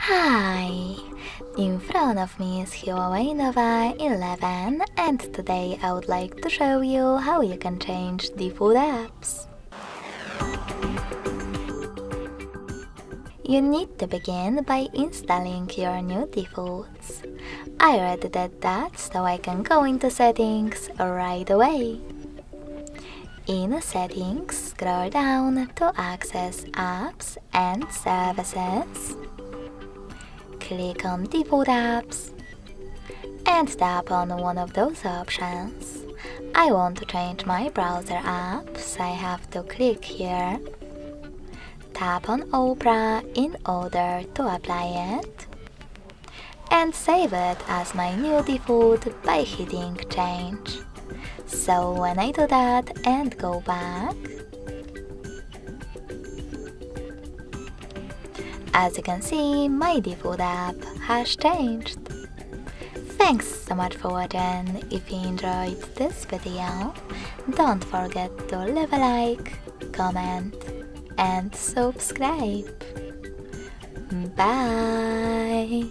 Hi! In front of me is Huawei Nova 11 and today I would like to show you how you can change default apps. You need to begin by installing your new defaults. I already did that, so I can go into settings right away. In settings, scroll down to access apps and services. Click on default apps and tap on one of those options. I want to change my browser app, so I have to click here. Tap on Opera in order to apply it and save it as my new default by hitting change. So when I do that and go back, as you can see, my default app has changed. Thanks so much for watching. If you enjoyed this video, don't forget to leave a like, comment and subscribe. Bye!